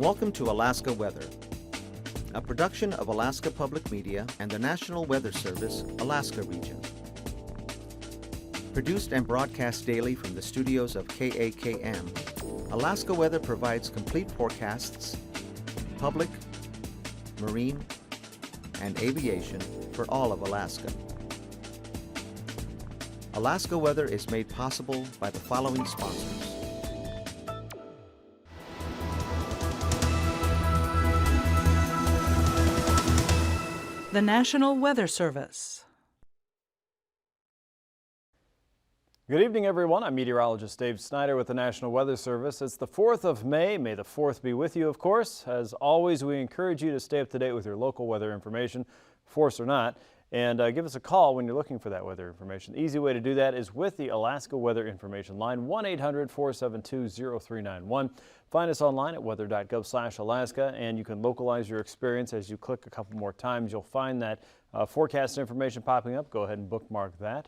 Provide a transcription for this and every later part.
Welcome to Alaska Weather, a production of Alaska Public Media and the National Weather Service, Alaska Region. Produced and broadcast daily from the studios of KAKM, Alaska Weather provides complete forecasts, public, marine, and aviation for all of Alaska. Alaska Weather is made possible by the following sponsors. The National Weather Service. Good evening, everyone. I'm meteorologist Dave Snider with the National Weather Service. It's the 4th of May. May the 4th be with you, of course. As always, we encourage you to stay up to date with your local weather information, force or not, and give us a call when you're looking for that weather information. The easy way to do that is with the Alaska Weather Information Line, 1-800-472-0391. Find us online at weather.gov/Alaska, and you can localize your experience as you click a couple more times. You'll find that forecast information popping up. Go ahead and bookmark that.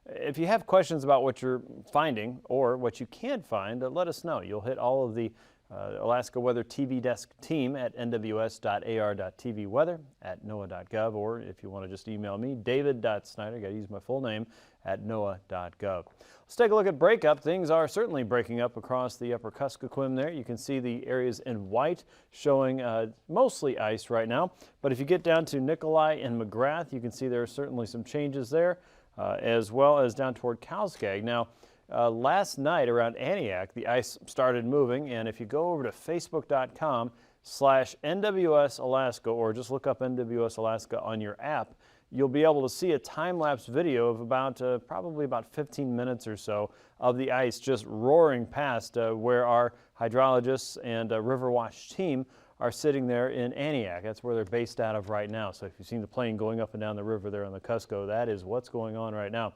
If you have questions about what you're finding or what you can't find, let us know. You'll hit all of the Alaska Weather TV Desk team at nws.ar.tv weather at noaa.gov, or if you want to just email me, david.snider, got to use my full name, at noaa.gov. Let's take a look at breakup. Things are certainly breaking up across the upper Kuskokwim there. You can see the areas in white showing mostly ice right now, but if you get down to Nikolai and McGrath, you can see there are certainly some changes there, as well as down toward Kalskag. Now, last night around Antioch, the ice started moving, and if you go over to facebook.com/NWS Alaska, or just look up NWS Alaska on your app, you'll be able to see a time-lapse video of about probably about 15 minutes or so of the ice just roaring past where our hydrologists and Riverwatch team are sitting there in Antioch. That's where they're based out of right now. So if you've seen the plane going up and down the river there on the Cusco, that is what's going on right now.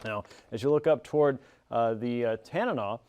Now, as you look up toward the Tanana,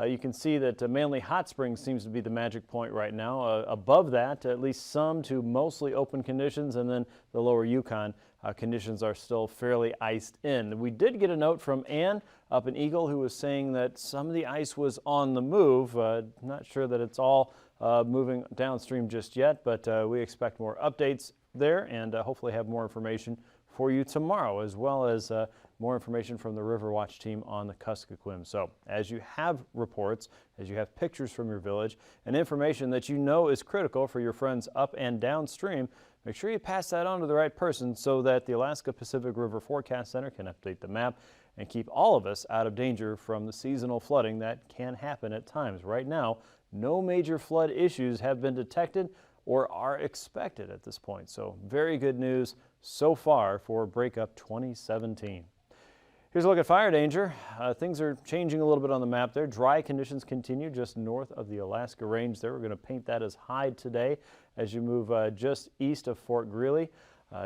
you can see that Manly Hot Springs seems to be the magic point right now. Above that, at least some to mostly open conditions, and then the lower Yukon conditions are still fairly iced in. We did get a note from Ann up in Eagle, who was saying that some of the ice was on the move. Not sure that it's all moving downstream just yet, but we expect more updates there, and hopefully have more information for you tomorrow, as well as more information from the Riverwatch team on the Kuskokwim. So as you have reports, as you have pictures from your village, and information that you know is critical for your friends up and downstream, make sure you pass that on to the right person so that the Alaska Pacific River Forecast Center can update the map and keep all of us out of danger from the seasonal flooding that can happen at times. Right now, no major flood issues have been detected or are expected at this point. So very good news so far for Breakup 2017. Here's a look at fire danger. Things are changing a little bit on the map there. Dry conditions continue just north of the Alaska Range there. We're going to paint that as high today as you move just east of Fort Greely.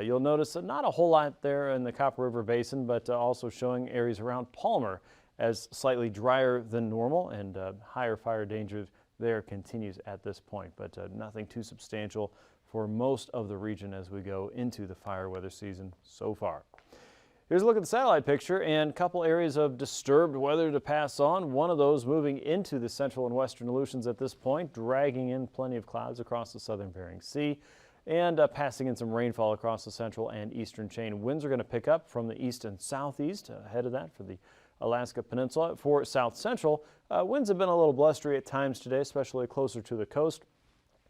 You'll notice that not a whole lot there in the Copper River Basin, but also showing areas around Palmer as slightly drier than normal, and higher fire danger there continues at this point, but nothing too substantial for most of the region as we go into the fire weather season so far. Here's a look at the satellite picture, and a couple areas of disturbed weather to pass on. One of those moving into the central and western Aleutians at this point, dragging in plenty of clouds across the southern Bering Sea, and passing in some rainfall across the central and eastern chain. Winds are going to pick up from the east and southeast ahead of that for the Alaska Peninsula. For south central, winds have been a little blustery at times today, especially closer to the coast.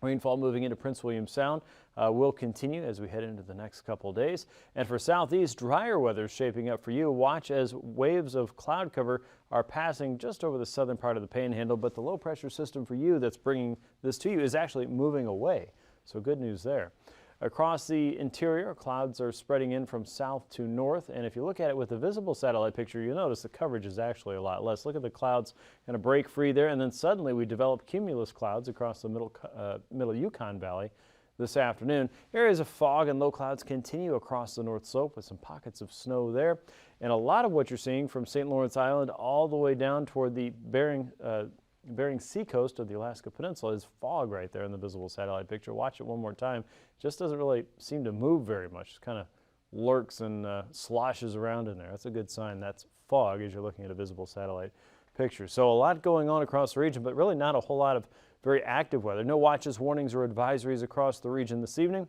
Rainfall moving into Prince William Sound will continue as we head into the next couple days. And for southeast, drier weather is shaping up for you. Watch as waves of cloud cover are passing just over the southern part of the Panhandle, but the low pressure system for you that's bringing this to you is actually moving away. So good news there. Across the interior, clouds are spreading in from south to north, and if you look at it with the visible satellite picture, you'll notice the coverage is actually a lot less. Look at the clouds kind of break free there, and then suddenly we develop cumulus clouds across the middle Yukon Valley this afternoon. Areas of fog and low clouds continue across the North Slope with some pockets of snow there, and a lot of what you're seeing from St. Lawrence Island all the way down toward the Bering Sea coast of the Alaska Peninsula is fog right there in the visible satellite picture. Watch it one more time. Just doesn't really seem to move very much. It kind of lurks and sloshes around in there. That's a good sign. That's fog as you're looking at a visible satellite picture. So a lot going on across the region, but really not a whole lot of very active weather. No watches, warnings, or advisories across the region this evening.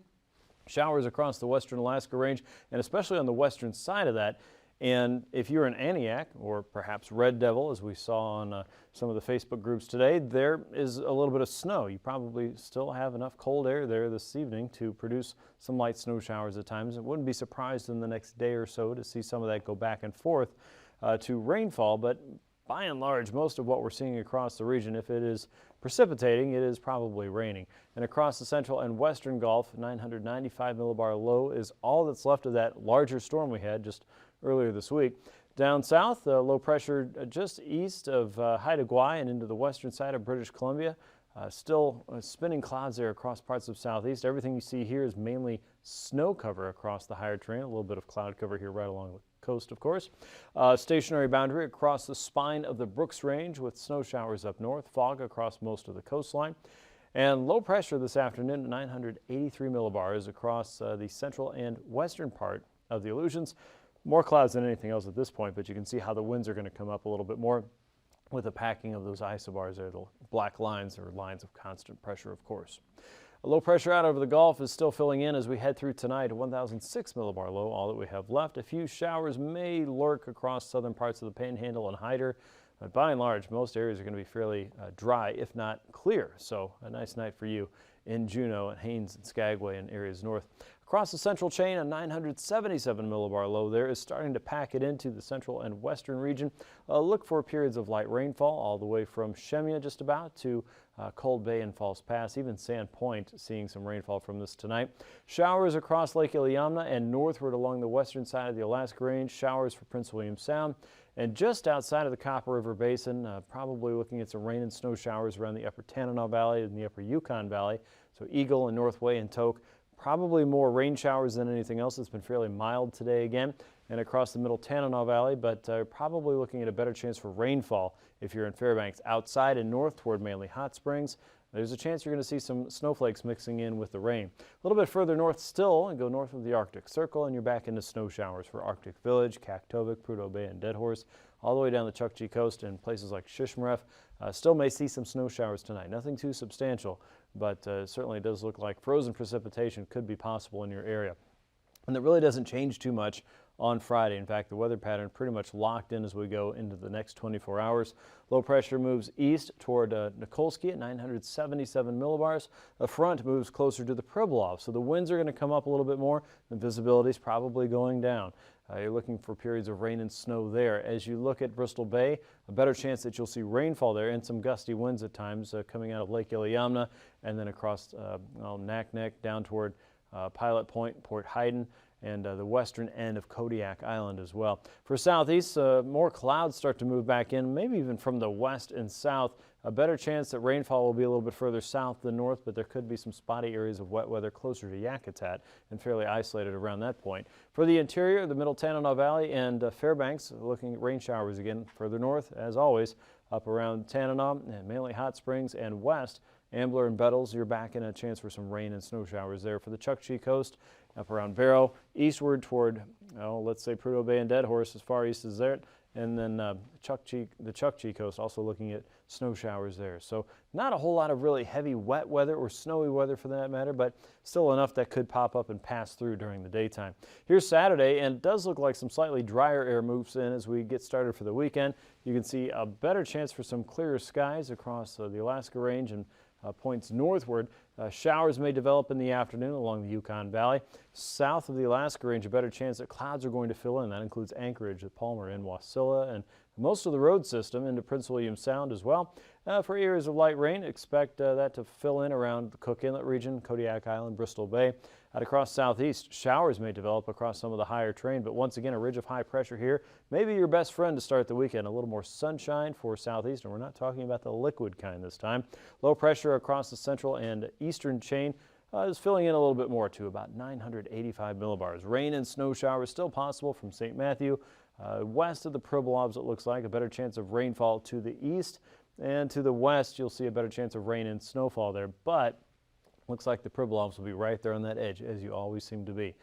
Showers across the western Alaska Range and especially on the western side of that. And if you're in Antioch or perhaps Red Devil, as we saw on some of the Facebook groups today, there is a little bit of snow. You probably still have enough cold air there this evening to produce some light snow showers at times. I wouldn't be surprised in the next day or so to see some of that go back and forth to rainfall, but by and large, most of what we're seeing across the region, if it is precipitating, it is probably raining. And across the central and western Gulf, 995 millibar low is all that's left of that larger storm we had just earlier this week. Down south, low pressure just east of Haida Gwaii and into the western side of British Columbia. Still spinning clouds there across parts of southeast. Everything you see here is mainly snow cover across the higher terrain. A little bit of cloud cover here right along the coast, of course. Stationary boundary across the spine of the Brooks Range with snow showers up north, fog across most of the coastline. And low pressure this afternoon at 983 millibars across the central and western part of the Aleutians. More clouds than anything else at this point, but you can see how the winds are going to come up a little bit more with the packing of those isobars there, the black lines or lines of constant pressure, of course. A low pressure out over the Gulf is still filling in as we head through tonight. 1,006 millibar low, all that we have left. A few showers may lurk across southern parts of the Panhandle and Hyder, but by and large, most areas are going to be fairly dry, if not clear. So a nice night for you in Juneau and Haines and Skagway and areas north. Across the central chain, a 977 millibar low there is starting to pack it into the central and western region. Look for periods of light rainfall all the way from Shemya just about to Cold Bay and False Pass, even Sand Point seeing some rainfall from this tonight. Showers across Lake Iliamna and northward along the western side of the Alaska Range. Showers for Prince William Sound. And just outside of the Copper River Basin, probably looking at some rain and snow showers around the upper Tanana Valley and the upper Yukon Valley. So Eagle and Northway and Tok. Probably more rain showers than anything else. It's been fairly mild today again and across the middle Tanana Valley, but probably looking at a better chance for rainfall if you're in Fairbanks. Outside and north toward mainly Hot Springs, there's a chance you're going to see some snowflakes mixing in with the rain. A little bit further north still and go north of the Arctic Circle and you're back into snow showers for Arctic Village, Kaktovik, Prudhoe Bay and Dead Horse, all the way down the Chukchi Coast and places like Shishmaref. Still may see some snow showers tonight. Nothing too substantial, but certainly does look like frozen precipitation could be possible in your area. And that really doesn't change too much on Friday. In fact, the weather pattern pretty much locked in as we go into the next 24 hours. Low pressure moves east toward Nikolsky at 977 millibars. The front moves closer to the Pribilov, so the winds are going to come up a little bit more. The visibility is probably going down. You're looking for periods of rain and snow there. As you look at Bristol Bay, a better chance that you'll see rainfall there and some gusty winds at times coming out of Lake Iliamna and then across Naknek down toward Pilot Point, Port Hayden, and the western end of Kodiak Island as well. For southeast, more clouds start to move back in, maybe even from the west and south. A better chance that rainfall will be a little bit further south than north, but there could be some spotty areas of wet weather closer to Yakutat and fairly isolated around that point. For the interior, the middle Tanana Valley and Fairbanks, looking at rain showers again further north, as always, up around Tanana and mainly Hot Springs and west. Ambler and Bettles, you're back in a chance for some rain and snow showers there. For the Chukchi Coast, up around Barrow, eastward toward, let's say Prudhoe Bay and Dead Horse, as far east as there, and then the Chukchi Coast also looking at snow showers there. So not a whole lot of really heavy wet weather or snowy weather for that matter, but still enough that could pop up and pass through during the daytime. Here's Saturday, and it does look like some slightly drier air moves in as we get started for the weekend. You can see a better chance for some clearer skies across the Alaska Range and points northward. Showers may develop in the afternoon along the Yukon Valley. South of the Alaska Range, a better chance that clouds are going to fill in. That includes Anchorage, the Palmer, and Wasilla, and most of the road system into Prince William Sound as well. For areas of light rain, expect that to fill in around the Cook Inlet region, Kodiak Island, Bristol Bay. Out across southeast, showers may develop across some of the higher terrain, but once again, a ridge of high pressure here. Maybe your best friend to start the weekend. A little more sunshine for southeast, and we're not talking about the liquid kind this time. Low pressure across the central and eastern chain is filling in a little bit more to about 985 millibars. Rain and snow showers still possible from St. Matthew. West of the Pribilofs, it looks like a better chance of rainfall to the east, and to the west, you'll see a better chance of rain and snowfall there. But Looks like the Pribilofs will be right there on that edge, as you always seem to be.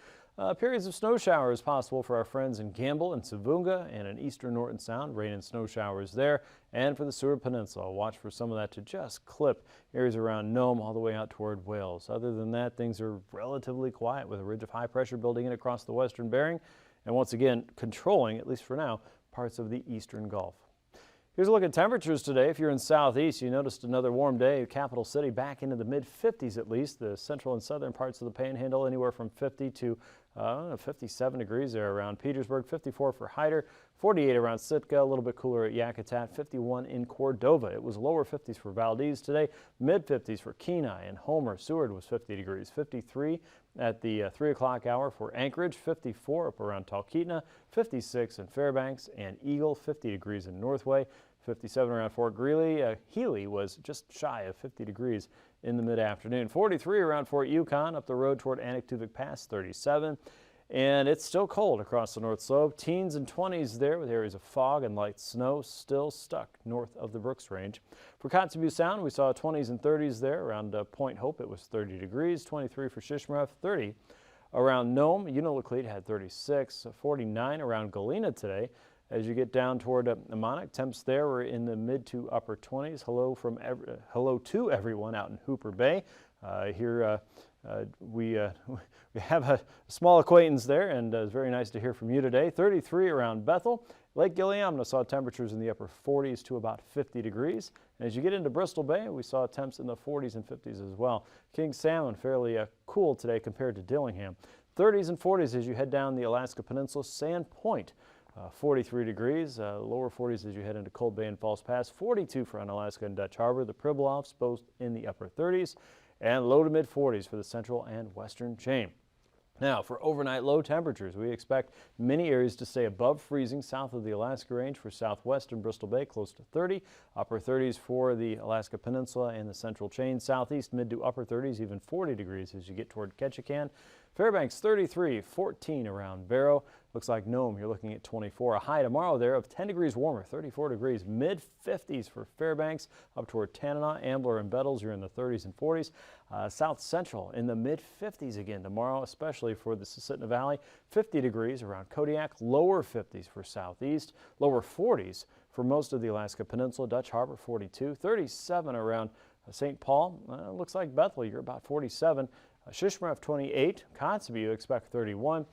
Periods of snow showers possible for our friends in Campbell and Savunga and in eastern Norton Sound. Rain and snow showers there. And for the Seward Peninsula, watch for some of that to just clip areas around Nome all the way out toward Wales. Other than that, things are relatively quiet with a ridge of high pressure building in across the western Bering and once again controlling, at least for now, parts of the eastern Gulf. Here's a look at temperatures today. If you're in southeast, you noticed another warm day. Capital City back into the mid-50s at least. The central and southern parts of the Panhandle anywhere from 50 to 57 degrees there around Petersburg. 54 for Hyder, 48 around Sitka, a little bit cooler at Yakutat, 51 in Cordova. It was lower 50s for Valdez today, mid-50s for Kenai and Homer. Seward was 50 degrees, 53 at the 3 o'clock hour for Anchorage, 54 up around Talkeetna, 56 in Fairbanks and Eagle, 50 degrees in Northway. 57 around Fort Greely. Healy was just shy of 50 degrees in the mid-afternoon. 43 around Fort Yukon, up the road toward Anaktuvuk Pass, 37. And it's still cold across the North Slope. Teens and 20s there with areas of fog and light snow still stuck north of the Brooks Range. For Kotzebue Sound, we saw 20s and 30s there. Around Point Hope, it was 30 degrees. 23 for Shishmaref, 30 around Nome. Unalakleet had 36. 49 around Galena today. As you get down toward Mamaroneck, temps there were in the mid to upper 20s. Hello to everyone out in Hooper Bay. We have a small acquaintance there, and it's very nice to hear from you today. 33 around Bethel. Lake Gilliamna saw temperatures in the upper 40s to about 50 degrees. And as you get into Bristol Bay, we saw temps in the 40s and 50s as well. King Salmon fairly cool today compared to Dillingham. 30s and 40s as you head down the Alaska Peninsula. Sand Point. 43 degrees, lower 40s as you head into Cold Bay and False Pass, 42 for Unalaska and Dutch Harbor. The Pribilofs both in the upper 30s, and low to mid 40s for the central and western chain. Now, for overnight low temperatures, we expect many areas to stay above freezing south of the Alaska Range for southwest and Bristol Bay, close to 30. Upper 30s for the Alaska Peninsula and the central chain. Southeast, mid to upper 30s, even 40 degrees as you get toward Ketchikan. Fairbanks 33, 14 around Barrow. Looks like Nome, you're looking at 24. A high tomorrow there of 10 degrees warmer, 34 degrees, mid-50s for Fairbanks. Up toward Tanana, Ambler, and Bettles, you're in the 30s and 40s. South Central in the mid-50s again tomorrow, especially for the Susitna Valley. 50 degrees around Kodiak, lower 50s for Southeast, lower 40s for most of the Alaska Peninsula. Dutch Harbor 42, 37 around St. Paul. Looks like Bethel, you're about 47. Shishmaref 28, Kotzebue you expect 31,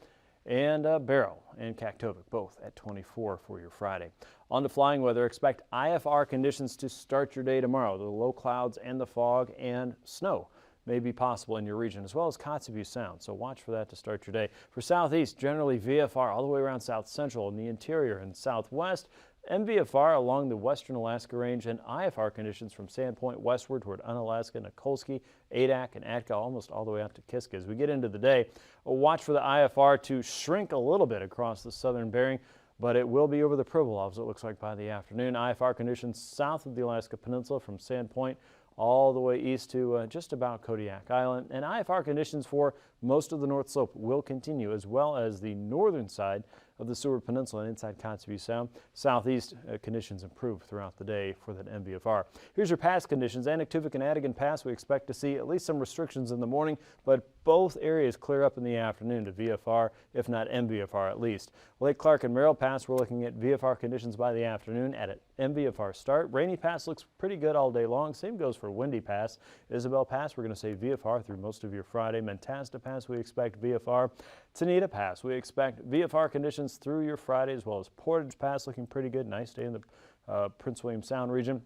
and Barrow and Kaktovik both at 24 for your Friday. On to flying weather, expect IFR conditions to start your day tomorrow. The low clouds and the fog and snow may be possible in your region, as well as Kotzebue Sound, so watch for that to start your day. For southeast, generally VFR all the way around south central in the interior and southwest. MVFR along the western Alaska Range, and IFR conditions from Sandpoint westward toward Unalaska, Nikolsky, Adak, and Atka, almost all the way out to Kiska. As we get into the day, watch for the IFR to shrink a little bit across the southern Bering, but it will be over the Pribilofs, it looks like, by the afternoon. IFR conditions south of the Alaska Peninsula from Sandpoint all the way east to just about Kodiak Island. And IFR conditions for most of the North Slope will continue, as well as the northern side of the Seward Peninsula and inside Kotzebue Sound. Southeast conditions improve throughout the day for that MVFR. Here's your pass conditions. Anaktuvuk and Adigan Pass, we expect to see at least some restrictions in the morning, but both areas clear up in the afternoon to VFR, if not MVFR at least. Lake Clark and Merrill Pass, we're looking at VFR conditions by the afternoon at an MVFR start. Rainy Pass looks pretty good all day long. Same goes for Windy Pass. Isabel Pass, we're going to say VFR through most of your Friday. Mentasta Pass, we expect VFR. Tanita Pass, we expect VFR conditions through your Friday, as well as Portage Pass looking pretty good. Nice day in the Prince William Sound region.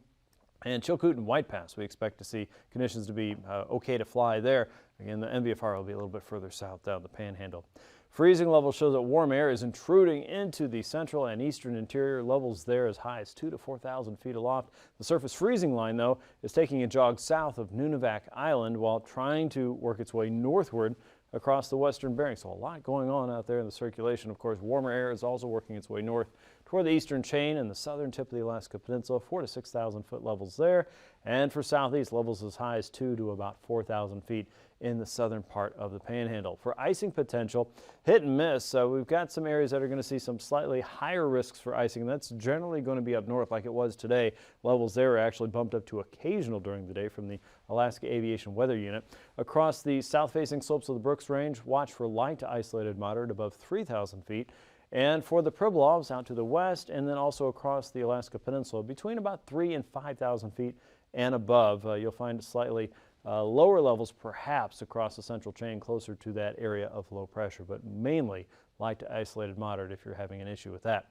And Chilcoot and White Pass, we expect to see conditions to be okay to fly there. Again, the MVFR will be a little bit further south down the Panhandle. Freezing level shows that warm air is intruding into the central and eastern interior. Levels there as high as 2,000 to 4,000 feet aloft. The surface freezing line, though, is taking a jog south of Nunivak Island while trying to work its way northward across the western Bering. So a lot going on out there in the circulation. Of course, warmer air is also working its way north toward the eastern chain and the southern tip of the Alaska Peninsula, 4,000 to 6,000 foot levels there. And for southeast, levels as high as 2,000 to about 4,000 feet in the southern part of the Panhandle. For icing potential, hit and miss. We've got some areas that are going to see some slightly higher risks for icing. That's generally going to be up north like it was today. Levels there are actually bumped up to occasional during the day from the Alaska Aviation Weather Unit. Across the south-facing slopes of the Brooks Range, watch for light to isolated moderate above 3,000 feet. And for the Pribilofs out to the west and then also across the Alaska Peninsula between about 3,000 and 5,000 feet and above, you'll find slightly lower levels perhaps across the central chain closer to that area of low pressure, but mainly light to isolated moderate if you're having an issue with that.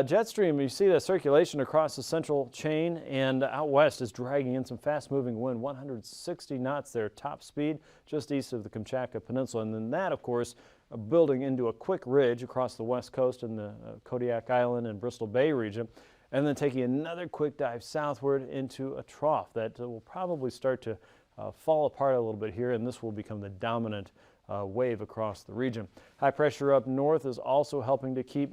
Jet stream, you see the circulation across the central chain and out west is dragging in some fast-moving wind, 160 knots there, top speed just east of the Kamchatka Peninsula. And then that, of course, building into a quick ridge across the west coast in the Kodiak Island and Bristol Bay region, and then taking another quick dive southward into a trough that will probably start to fall apart a little bit here, and this will become the dominant wave across the region. High pressure up north is also helping to keep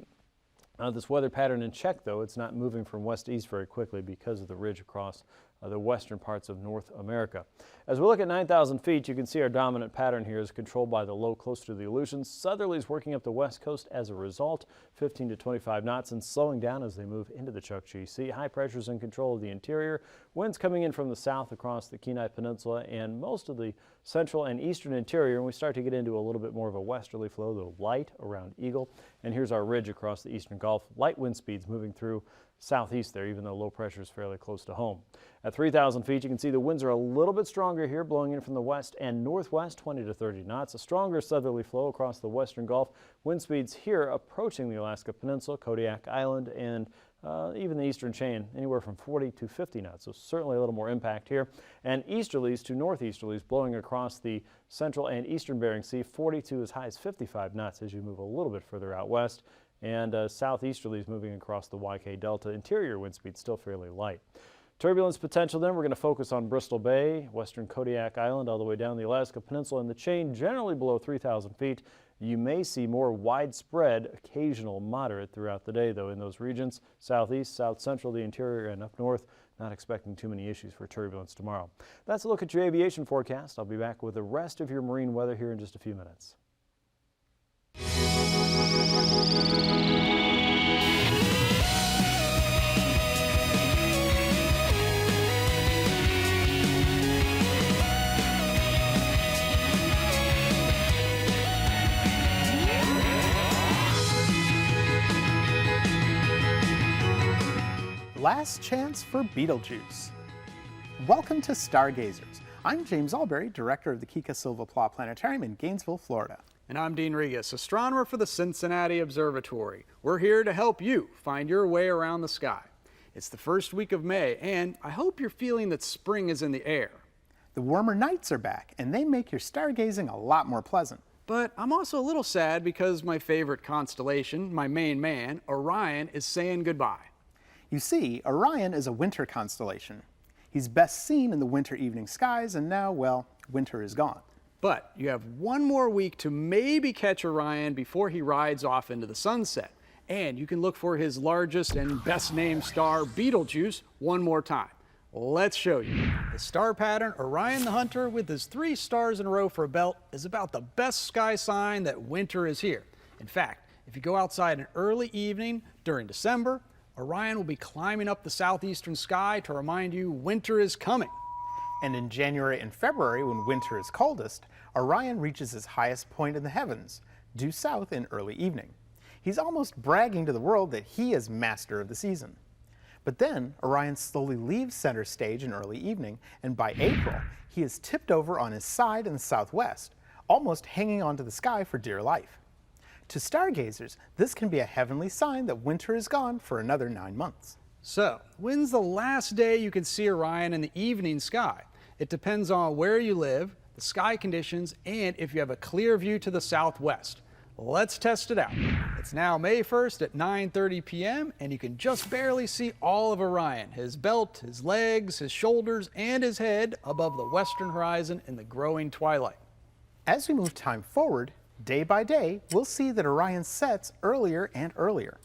this weather pattern in check, though. It's not moving from west to east very quickly because of the ridge across the western parts of North America. As we look at 9,000 feet, you can see our dominant pattern here is controlled by the low close to the Aleutians. Southerlies working up the west coast as a result, 15 to 25 knots, and slowing down as they move into the Chukchi Sea. High pressures in control of the interior. Winds coming in from the south across the Kenai Peninsula and most of the central and eastern interior, and we start to get into a little bit more of a westerly flow, though light around Eagle. And here's our ridge across the eastern Gulf. Light wind speeds moving through southeast there, even though low pressure is fairly close to home. At 3,000 feet, you can see the winds are a little bit stronger here, blowing in from the west and northwest, 20 to 30 knots. A stronger southerly flow across the western Gulf. Wind speeds here approaching the Alaska Peninsula, Kodiak Island, and even the eastern chain, anywhere from 40 to 50 knots. So certainly a little more impact here. And easterlies to northeasterlies blowing across the central and eastern Bering Sea, 40 to as high as 55 knots as you move a little bit further out west. And southeasterlies moving across the YK Delta. Interior wind speed still fairly light. Turbulence potential then, we're going to focus on Bristol Bay, western Kodiak Island, all the way down the Alaska Peninsula, and the chain generally below 3,000 feet. You may see more widespread, occasional moderate throughout the day, though, in those regions. Southeast, south central, the interior, and up north. Not expecting too many issues for turbulence tomorrow. That's a look at your aviation forecast. I'll be back with the rest of your marine weather here in just a few minutes. Last chance for Betelgeuse. Welcome to Stargazers. I'm James Albury, director of the Kika Silva Pla Planetarium in Gainesville, Florida. And I'm Dean Regas, astronomer for the Cincinnati Observatory. We're here to help you find your way around the sky. It's the first week of May, and I hope you're feeling that spring is in the air. The warmer nights are back, and they make your stargazing a lot more pleasant. But I'm also a little sad because my favorite constellation, my main man, Orion, is saying goodbye. You see, Orion is a winter constellation. He's best seen in the winter evening skies, and now, well, winter is gone. But you have one more week to maybe catch Orion before he rides off into the sunset. And you can look for his largest and best named star, Betelgeuse, one more time. Let's show you. The star pattern, Orion the Hunter, with his 3 stars in a row for a belt, is about the best sky sign that winter is here. In fact, if you go outside an early evening during December, Orion will be climbing up the southeastern sky to remind you winter is coming. And in January and February, when winter is coldest, Orion reaches his highest point in the heavens, due south in early evening. He's almost bragging to the world that he is master of the season. But then, Orion slowly leaves center stage in early evening, and by April, he is tipped over on his side in the southwest, almost hanging onto the sky for dear life. To stargazers, this can be a heavenly sign that winter is gone for another 9 months. So, when's the last day you can see Orion in the evening sky? It depends on where you live, the sky conditions, and if you have a clear view to the southwest. Let's test it out. It's now May 1st at 9:30 p.m. and you can just barely see all of Orion, his belt, his legs, his shoulders, and his head above the western horizon in the growing twilight. As we move time forward, day by day, we'll see that Orion sets earlier and earlier.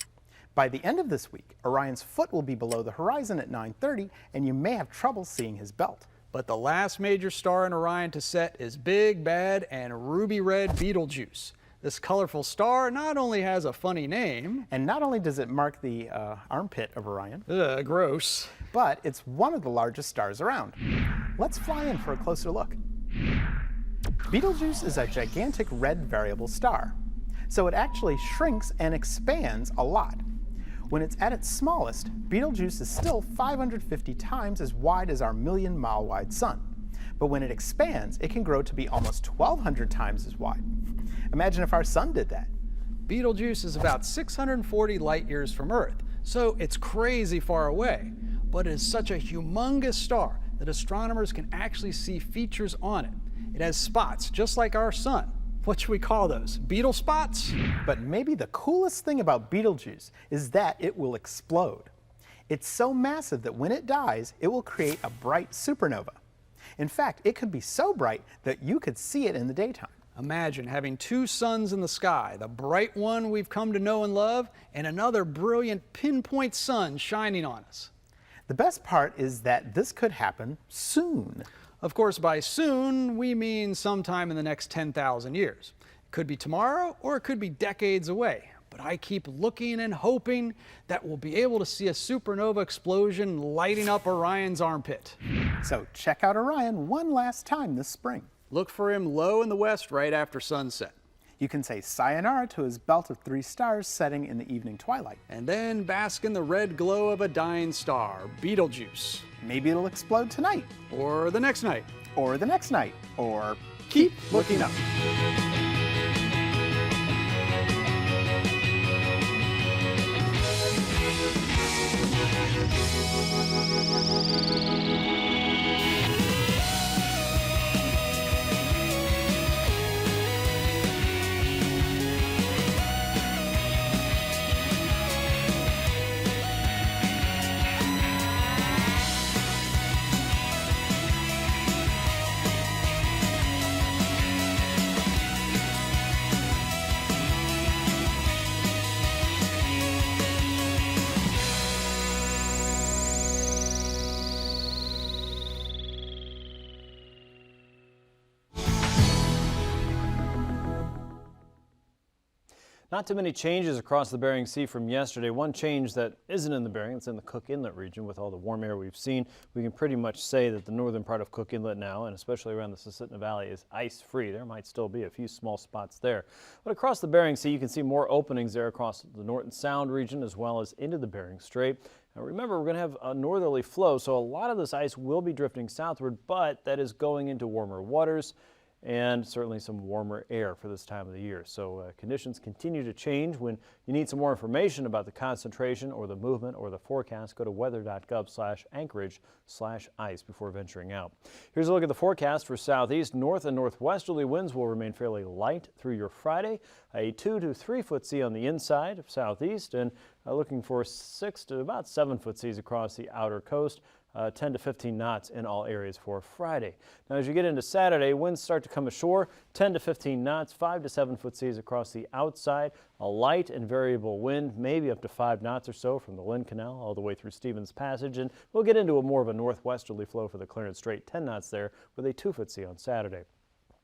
By the end of this week, Orion's foot will be below the horizon at 9:30, and you may have trouble seeing his belt. But the last major star in Orion to set is big, bad, and ruby red Betelgeuse. This colorful star not only has a funny name, And not only does it mark the armpit of Orion, gross, but it's one of the largest stars around. Let's fly in for a closer look. Betelgeuse is a gigantic red variable star, so it actually shrinks and expands a lot. When it's at its smallest, Betelgeuse is still 550 times as wide as our million-mile-wide sun. But when it expands, it can grow to be almost 1,200 times as wide. Imagine if our sun did that. Betelgeuse is about 640 light years from Earth, so it's crazy far away. But it is such a humongous star that astronomers can actually see features on it. It has spots just like our sun. What should we call those? Beetle spots? But maybe the coolest thing about Betelgeuse is that it will explode. It's so massive that when it dies, it will create a bright supernova. In fact, it could be so bright that you could see it in the daytime. Imagine having two suns in the sky, the bright one we've come to know and love, and another brilliant pinpoint sun shining on us. The best part is that this could happen soon. Of course, by soon, we mean sometime in the next 10,000 years. It could be tomorrow, or it could be decades away. But I keep looking and hoping that we'll be able to see a supernova explosion lighting up Orion's armpit. So check out Orion one last time this spring. Look for him low in the west right after sunset. You can say sayonara to his belt of 3 stars setting in the evening twilight. And then bask in the red glow of a dying star, Betelgeuse. Maybe it'll explode tonight, Or the next night. or the next night, or Keep looking up. Not too many changes across the Bering Sea from yesterday. One change that isn't in the Bering, it's in the Cook Inlet region. With all the warm air we've seen, we can pretty much say that the northern part of Cook Inlet now, and especially around the Susitna Valley, is ice-free. There might still be a few small spots there. But across the Bering Sea, you can see more openings there across the Norton Sound region as well as into the Bering Strait. Now remember, we're going to have a northerly flow, so a lot of this ice will be drifting southward, but that is going into warmer waters and certainly some warmer air for this time of the year. So conditions continue to change. When you need some more information about the concentration or the movement or the forecast, go to weather.gov/Anchorage/ice before venturing out. Here's a look at the forecast for southeast, north and northwesterly winds will remain fairly light through your Friday. A 2 to 3 foot sea on the inside of southeast, and looking for 6 to about 7 foot seas across the outer coast. 10 to 15 knots in all areas for Friday. Now as you get into Saturday, winds start to come ashore, 10 to 15 knots, 5 to 7 foot seas across the outside, a light and variable wind, maybe up to 5 knots or so from the Lynn Canal all the way through Stevens Passage, and we'll get into a more of a northwesterly flow for the Clarence Strait, 10 knots there with a 2 foot sea on Saturday.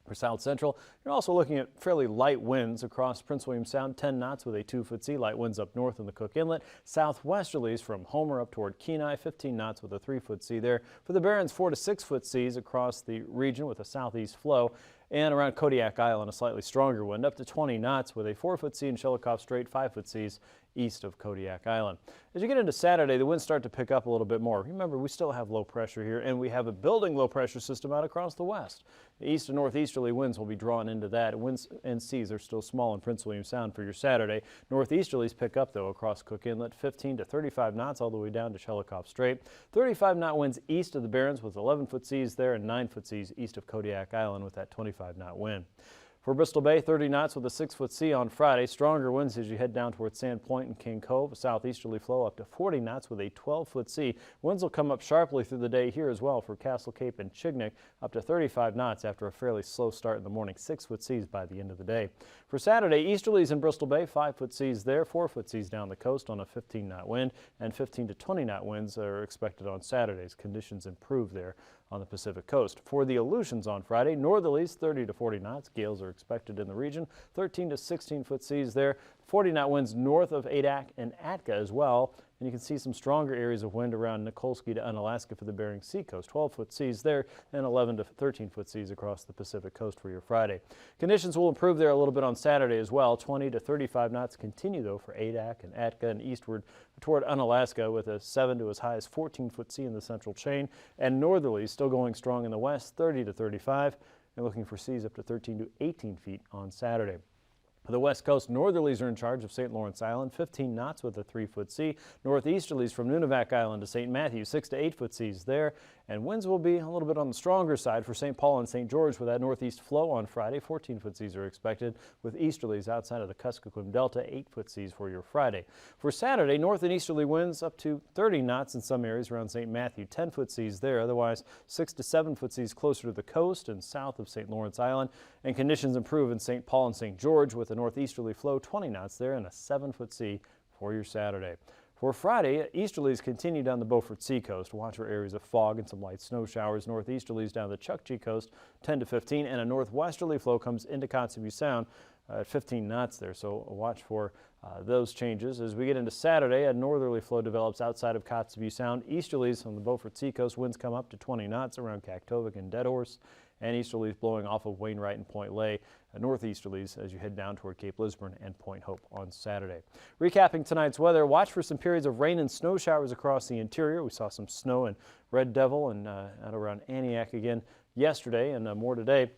For South Central, you're also looking at fairly light winds across Prince William Sound, 10 knots with a 2 foot sea, light winds up north in the Cook Inlet. Southwesterlies from Homer up toward Kenai, 15 knots with a 3 foot sea there. For the Barrens, 4 to 6 foot seas across the region with a southeast flow. And around Kodiak Island, a slightly stronger wind up to 20 knots with a 4 foot sea in Shelikof Strait, 5 foot seas east of Kodiak Island. As you get into Saturday, the winds start to pick up a little bit more. Remember, we still have low pressure here, and we have a building low pressure system out across the west. The east and northeasterly winds will be drawn into that. Winds and seas are still small in Prince William Sound for your Saturday. Northeasterlies pick up, though, across Cook Inlet, 15 to 35 knots all the way down to Shelikof Strait. 35 knot winds east of the Barrens with 11 foot seas there and 9 foot seas east of Kodiak Island with that 25 knot wind. For Bristol Bay, 30 knots with a 6-foot sea on Friday. Stronger winds as you head down towards Sand Point and King Cove. A southeasterly flow up to 40 knots with a 12-foot sea. Winds will come up sharply through the day here as well for Castle Cape and Chignik, up to 35 knots after a fairly slow start in the morning. 6-foot seas by the end of the day. For Saturday, easterlies in Bristol Bay, 5-foot seas there, 4-foot seas down the coast on a 15-knot wind, and 15 to 20-knot winds are expected on Saturdays. Conditions improve there on the Pacific coast. For the Aleutians on Friday, northerlies 30 to 40 knots. Gales are expected in the region. 13 to 16-foot seas there. 40-knot winds north of Adak and Atka as well. And you can see some stronger areas of wind around Nikolsky to Unalaska for the Bering Sea coast. 12-foot seas there and 11 to 13-foot seas across the Pacific coast for your Friday. Conditions will improve there a little bit on Saturday as well. 20 to 35 knots continue though for Adak and Atka and eastward toward Unalaska with a 7 to as high as 14-foot sea in the central chain. And northerlies still going strong in the west, 30 to 35. And looking for seas up to 13 to 18 feet on Saturday. The west coast northerlies are in charge of St. Lawrence Island, 15 knots with a 3-foot sea. Northeasterlies from Nunivak Island to St. Matthew, 6 to 8-foot seas there. And winds will be a little bit on the stronger side for St. Paul and St. George with that northeast flow on Friday. 14-foot seas are expected with easterlies outside of the Kuskokwim Delta, 8-foot seas for your Friday. For Saturday, north and easterly winds up to 30 knots in some areas around St. Matthew, 10-foot seas there. Otherwise, 6 to 7-foot seas closer to the coast and south of St. Lawrence Island. And conditions improve in St. Paul and St. George with a northeasterly flow, 20 knots there, and a 7-foot sea for your Saturday. For Friday, easterlies continue down the Beaufort Seacoast. Watch for areas of fog and some light snow showers. Northeasterlies down the Chukchi coast, 10 to 15, and a northwesterly flow comes into Kotzebue Sound at 15 knots there. So watch for those changes. As we get into Saturday, a northerly flow develops outside of Kotzebue Sound. Easterlies on the Beaufort Seacoast, winds come up to 20 knots around Kaktovik and Dead Horse, and easterlies blowing off of Wainwright and Point Lay. Northeasterlies as you head down toward Cape Lisburne and Point Hope on Saturday. Recapping tonight's weather, watch for some periods of rain and snow showers across the interior. We saw some snow in Red Devil and out around Antioch again yesterday, and more today.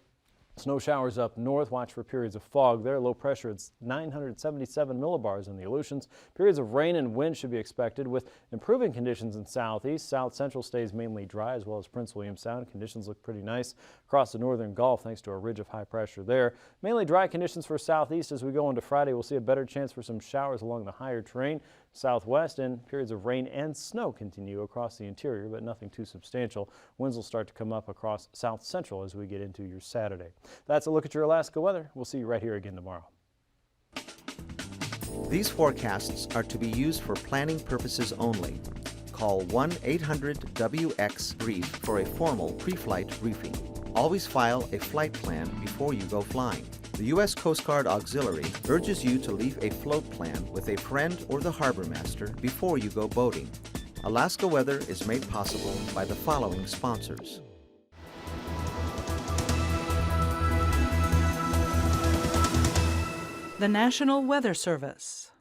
Snow showers up north. Watch for periods of fog there. Low pressure at 977 millibars in the Aleutians. Periods of rain and wind should be expected with improving conditions in southeast. South central stays mainly dry as well as Prince William Sound. Conditions look pretty nice across the northern Gulf thanks to a ridge of high pressure there. Mainly dry conditions for southeast as we go into Friday. We'll see a better chance for some showers along the higher terrain. Southwest and periods of rain and snow continue across the interior, but nothing too substantial. Winds will start to come up across south central as we get into your Saturday. That's a look at your Alaska weather. We'll see you right here again tomorrow. These forecasts are to be used for planning purposes only. Call 1-800-WX-BRIEF for a formal pre-flight briefing. Always file a flight plan before you go flying. The U.S. Coast Guard Auxiliary urges you to leave a float plan with a friend or the harbor master before you go boating. Alaska Weather is made possible by the following sponsors. The National Weather Service.